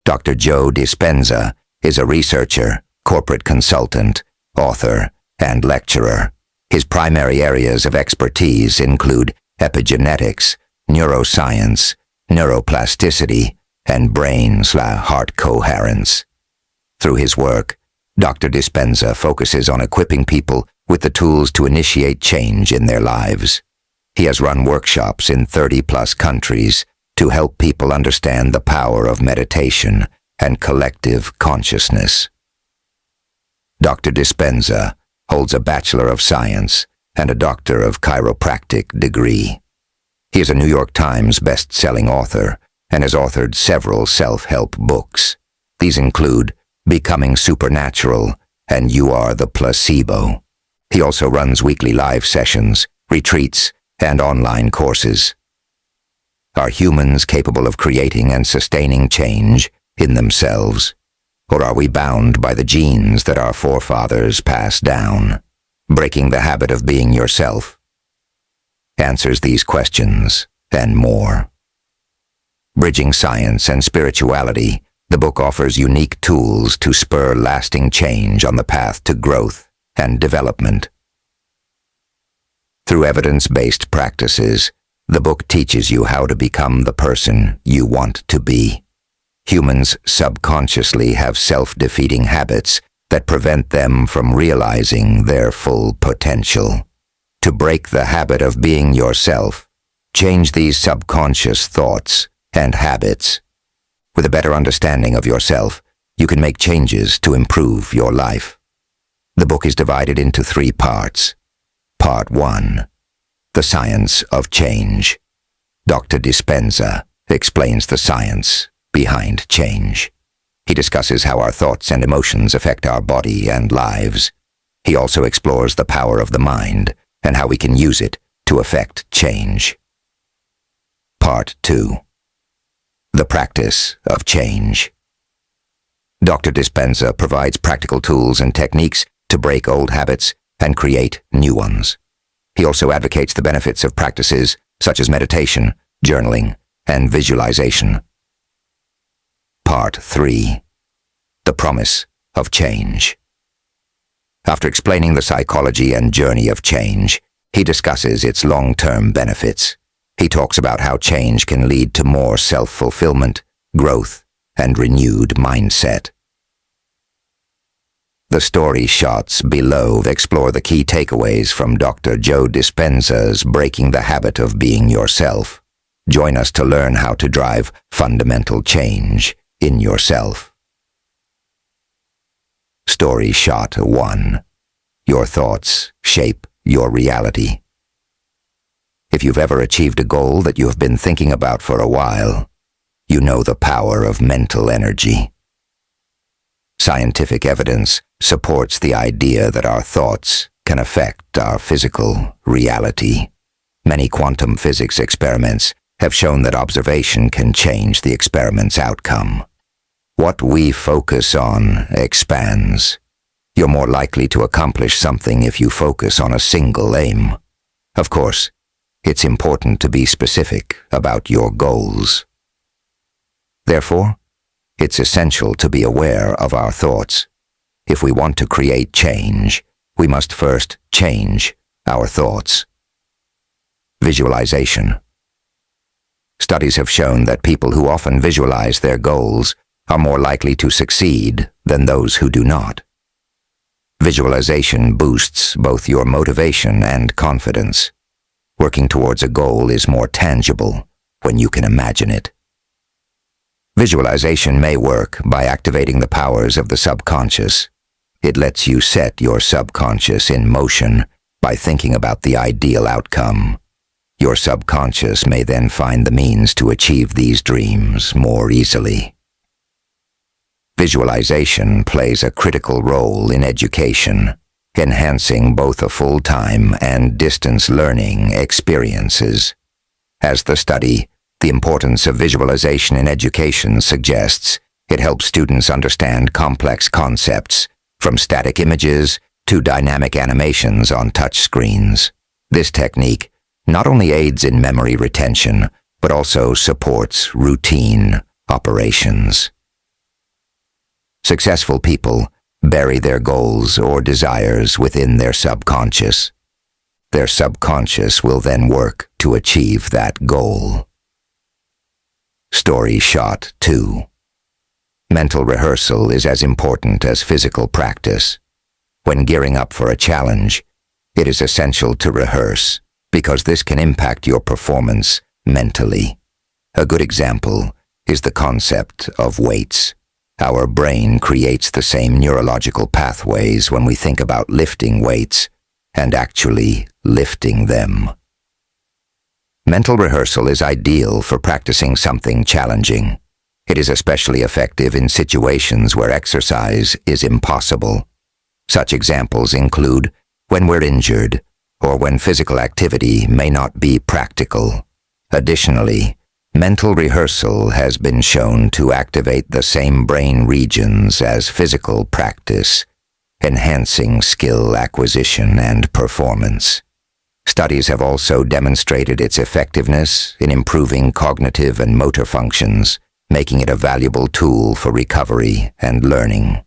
Dr. Joe Dispenza is a researcher, corporate consultant, author, and lecturer. His primary areas of expertise include epigenetics, neuroscience, neuroplasticity, and brain/heart coherence. Through his work, Dr. Dispenza focuses on equipping people with the tools to initiate change in their lives. He has run workshops in 30-plus countries to help people understand the power of meditation and collective consciousness. Dr. Dispenza holds a Bachelor of Science and a Doctor of Chiropractic degree. He is a New York Times best-selling author and has authored several self-help books. These include Becoming Supernatural and You Are the Placebo. He also runs weekly live sessions, retreats, and online courses. Are humans capable of creating and sustaining change in themselves? Or are we bound by the genes that our forefathers passed down? Breaking the habit of being yourself answers these questions and more. Bridging Science and Spirituality, the book offers unique tools to spur lasting change on the path to growth and development. Through evidence-based practices, the book teaches you how to become the person you want to be. Humans subconsciously have self-defeating habits that prevent them from realizing their full potential. To break the habit of being yourself, change these subconscious thoughts and habits. With a better understanding of yourself, you can make changes to improve your life. The book is divided into 3 parts. Part 1. The Science of Change. Dr. Dispenza explains the science behind change. He discusses how our thoughts and emotions affect our body and lives. He also explores the power of the mind and how we can use it to effect change. Part 2. The Practice of Change. Dr. Dispenza provides practical tools and techniques to break old habits and create new ones. He also advocates the benefits of practices such as meditation, journaling, and visualization. Part 3. The Promise of Change. After explaining the psychology and journey of change, he discusses its long-term benefits. He talks about how change can lead to more self-fulfillment, growth, and renewed mindset. The story shots below explore the key takeaways from Dr. Joe Dispenza's Breaking the Habit of Being Yourself. Join us to learn how to drive fundamental change in yourself. Story shot 1. Your thoughts shape your reality. If you've ever achieved a goal that you have been thinking about for a while, you know the power of mental energy. Scientific evidence supports the idea that our thoughts can affect our physical reality. Many quantum physics experiments have shown that observation can change the experiment's outcome. What we focus on expands. You're more likely to accomplish something if you focus on a single aim. Of course, it's important to be specific about your goals. Therefore, it's essential to be aware of our thoughts. If we want to create change, we must first change our thoughts. Visualization. Studies have shown that people who often visualize their goals are more likely to succeed than those who do not. Visualization boosts both your motivation and confidence. Working towards a goal is more tangible when you can imagine it. Visualization may work by activating the powers of the subconscious. It lets you set your subconscious in motion by thinking about the ideal outcome. Your subconscious may then find the means to achieve these dreams more easily. Visualization plays a critical role in education, enhancing both a full-time and distance learning experiences. As the study, The Importance of Visualization in Education suggests, it helps students understand complex concepts, from static images to dynamic animations on touch screens. This technique not only aids in memory retention, but also supports routine operations. Successful people bury their goals or desires within their subconscious. Their subconscious will then work to achieve that goal. Story shot 2. Mental rehearsal is as important as physical practice. When gearing up for a challenge, it is essential to rehearse, because this can impact your performance mentally. A good example is the concept of weights. Our brain creates the same neurological pathways when we think about lifting weights and actually lifting them. Mental rehearsal is ideal for practicing something challenging. It is especially effective in situations where exercise is impossible. Such examples include when we're injured or when physical activity may not be practical. Additionally, mental rehearsal has been shown to activate the same brain regions as physical practice, enhancing skill acquisition and performance. Studies have also demonstrated its effectiveness in improving cognitive and motor functions, making it a valuable tool for recovery and learning.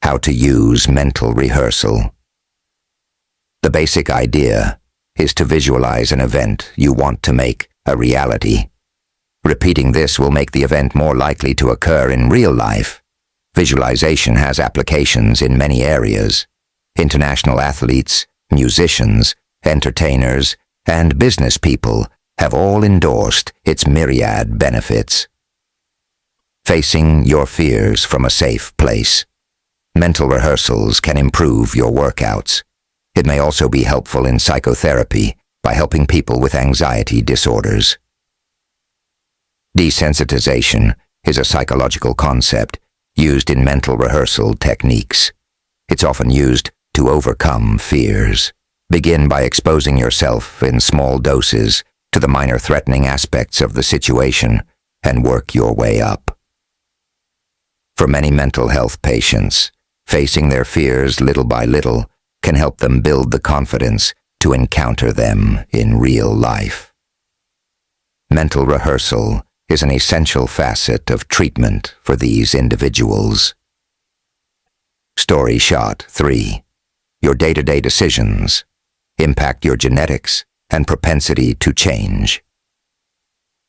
How to use mental rehearsal. The basic idea is to visualize an event you want to make a reality. Repeating this will make the event more likely to occur in real life. Visualization has applications in many areas. International athletes, musicians, entertainers, and business people have all endorsed its myriad benefits. Facing your fears from a safe place. Mental rehearsals can improve your workouts. It may also be helpful in psychotherapy by helping people with anxiety disorders. Desensitization is a psychological concept used in mental rehearsal techniques. It's often used to overcome fears. Begin by exposing yourself in small doses to the minor threatening aspects of the situation and work your way up. For many mental health patients, facing their fears little by little can help them build the confidence to encounter them in real life. Mental rehearsal is an essential facet of treatment for these individuals. Story shot 3. Your day-to-day decisions impact your genetics and propensity to change.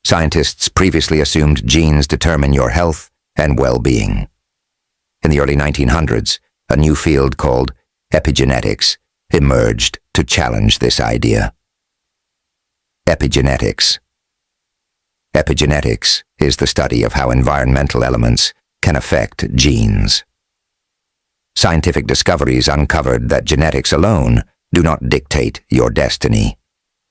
Scientists previously assumed genes determine your health and well-being. In the early 1900s, a new field called epigenetics emerged to challenge this idea. Epigenetics. Epigenetics is the study of how environmental elements can affect genes. Scientific discoveries uncovered that genetics alone do not dictate your destiny.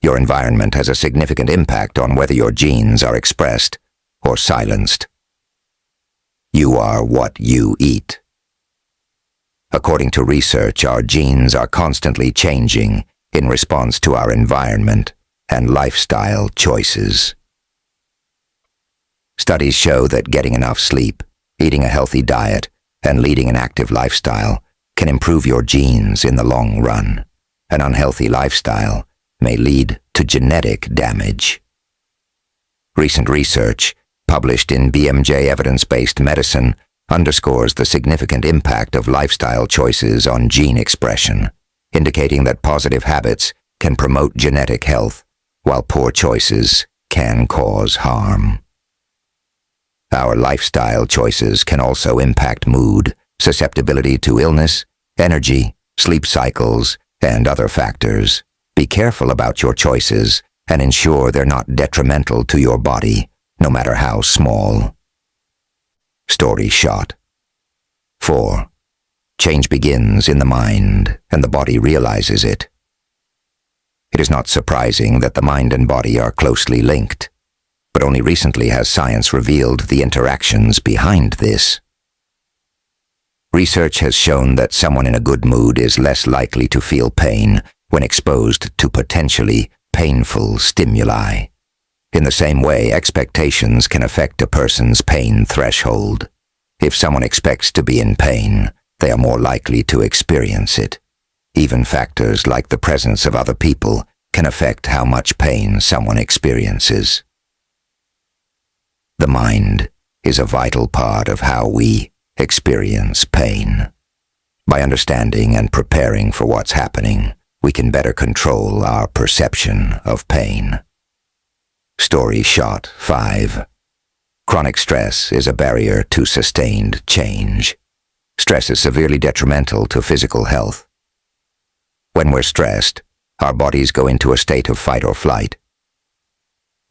Your environment has a significant impact on whether your genes are expressed or silenced. You are what you eat. According to research, our genes are constantly changing in response to our environment and lifestyle choices. Studies show that getting enough sleep, eating a healthy diet, and leading an active lifestyle can improve your genes in the long run. An unhealthy lifestyle may lead to genetic damage. Recent research, published in BMJ Evidence-Based Medicine, underscores the significant impact of lifestyle choices on gene expression, indicating that positive habits can promote genetic health, while poor choices can cause harm. Our lifestyle choices can also impact mood, susceptibility to illness, energy, sleep cycles, and other factors. Be careful about your choices and ensure they're not detrimental to your body, no matter how small. Story shot 4. Change begins in the mind, and the body realizes it. It is not surprising that the mind and body are closely linked, but only recently has science revealed the interactions behind this. Research has shown that someone in a good mood is less likely to feel pain when exposed to potentially painful stimuli. In the same way, expectations can affect a person's pain threshold. If someone expects to be in pain, they are more likely to experience it. Even factors like the presence of other people can affect how much pain someone experiences. The mind is a vital part of how we experience pain. By understanding and preparing for what's happening, we can better control our perception of pain. Story shot 5. Chronic stress is a barrier to sustained change. Stress is severely detrimental to physical health. When we're stressed, our bodies go into a state of fight or flight.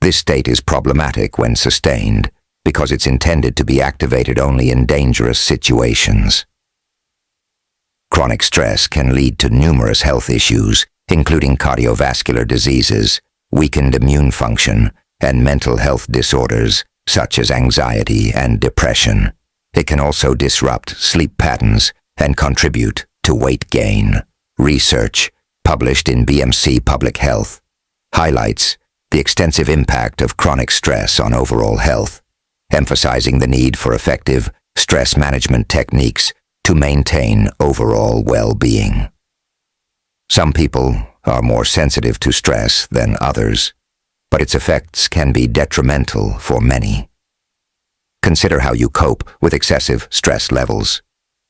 This state is problematic when sustained because it's intended to be activated only in dangerous situations. Chronic stress can lead to numerous health issues, including cardiovascular diseases, weakened immune function, and mental health disorders such as anxiety and depression. It can also disrupt sleep patterns and contribute to weight gain. Research, published in BMC Public Health, highlights the extensive impact of chronic stress on overall health, emphasizing the need for effective stress management techniques to maintain overall well-being. Some people are more sensitive to stress than others, but its effects can be detrimental for many. Consider how you cope with excessive stress levels.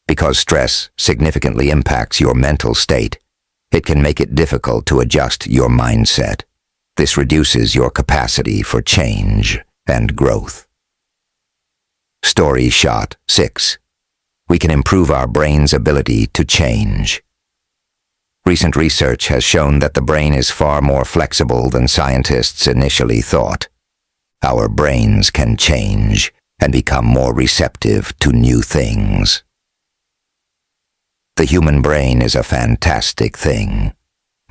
Because stress significantly impacts your mental state, it can make it difficult to adjust your mindset. This reduces your capacity for change and growth. Story shot 6. We can improve our brain's ability to change. Recent research has shown that the brain is far more flexible than scientists initially thought. Our brains can change and become more receptive to new things. The human brain is a fantastic thing.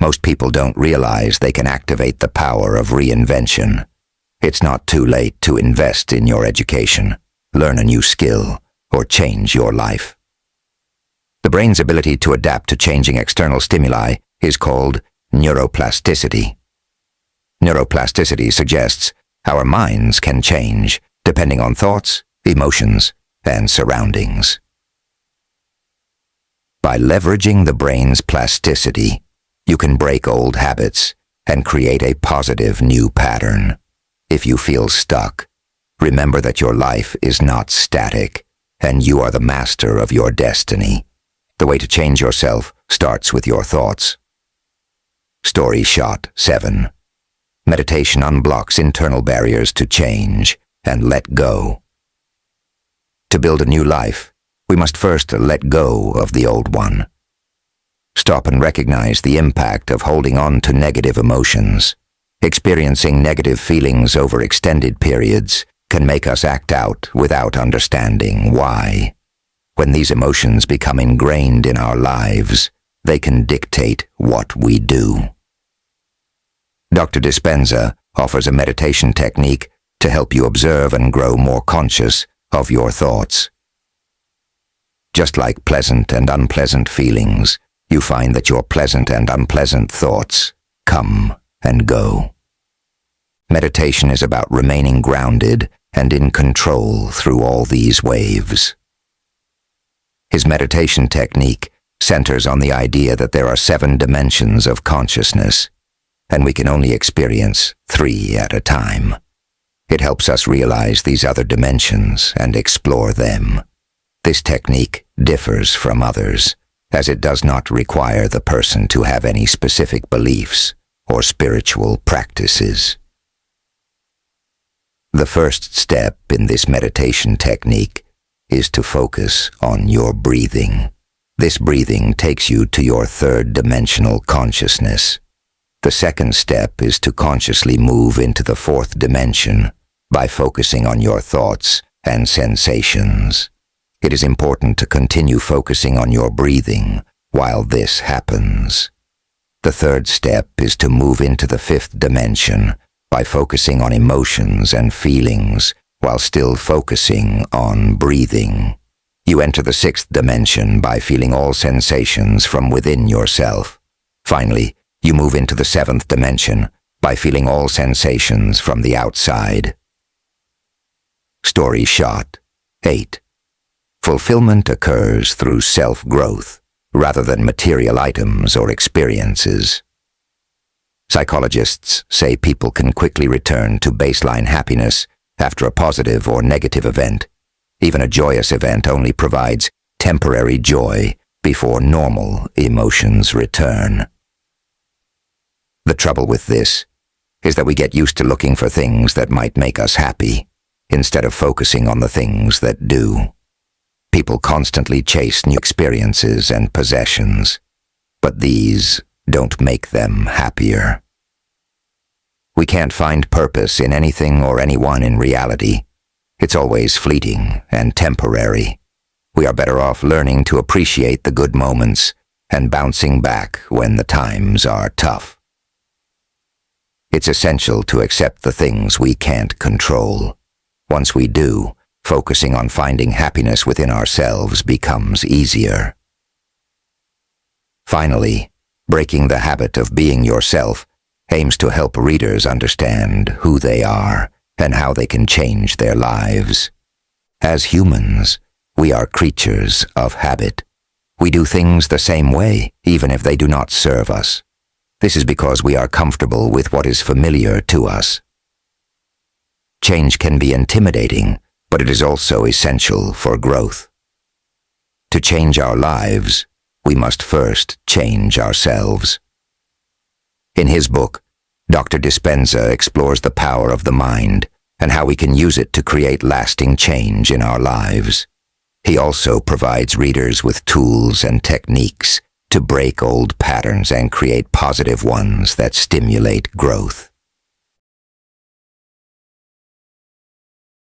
Most people don't realize they can activate the power of reinvention. It's not too late to invest in your education, learn a new skill, or change your life. The brain's ability to adapt to changing external stimuli is called neuroplasticity. Neuroplasticity suggests our minds can change depending on thoughts, emotions, and surroundings. By leveraging the brain's plasticity, you can break old habits and create a positive new pattern. If you feel stuck, remember that your life is not static, and you are the master of your destiny. The way to change yourself starts with your thoughts. Story shot 7. Meditation unblocks internal barriers to change and let go. To build a new life, we must first let go of the old one. Stop and recognize the impact of holding on to negative emotions. Experiencing negative feelings over extended periods can make us act out without understanding why. When these emotions become ingrained in our lives, they can dictate what we do. Dr. Dispenza offers a meditation technique to help you observe and grow more conscious of your thoughts. Just like pleasant and unpleasant feelings, you find that your pleasant and unpleasant thoughts come and go. Meditation is about remaining grounded and in control through all these waves. His meditation technique centers on the idea that there are 7 dimensions of consciousness, and we can only experience 3 at a time. It helps us realize these other dimensions and explore them. This technique differs from others, as it does not require the person to have any specific beliefs or spiritual practices. The first step in this meditation technique is to focus on your breathing. This breathing takes you to your 3rd dimensional consciousness. The second step is to consciously move into the 4th dimension by focusing on your thoughts and sensations. It is important to continue focusing on your breathing while this happens. The 3rd step is to move into the 5th dimension by focusing on emotions and feelings while still focusing on breathing. You enter the 6th dimension by feeling all sensations from within yourself. Finally, you move into the 7th dimension by feeling all sensations from the outside. Story shot 8. Fulfillment occurs through self-growth rather than material items or experiences. Psychologists say people can quickly return to baseline happiness after a positive or negative event. Even a joyous event only provides temporary joy before normal emotions return. The trouble with this is that we get used to looking for things that might make us happy, instead of focusing on the things that do. People constantly chase new experiences and possessions, but these don't make them happier. We can't find purpose in anything or anyone in reality. It's always fleeting and temporary. We are better off learning to appreciate the good moments and bouncing back when the times are tough. It's essential to accept the things we can't control. Once we do, focusing on finding happiness within ourselves becomes easier. Finally, breaking the habit of being yourself aims to help readers understand who they are and how they can change their lives. As humans, we are creatures of habit. We do things the same way, even if they do not serve us. This is because we are comfortable with what is familiar to us. Change can be intimidating, but it is also essential for growth. To change our lives, we must first change ourselves. In his book, Dr. Dispenza explores the power of the mind and how we can use it to create lasting change in our lives. He also provides readers with tools and techniques to break old patterns and create positive ones that stimulate growth.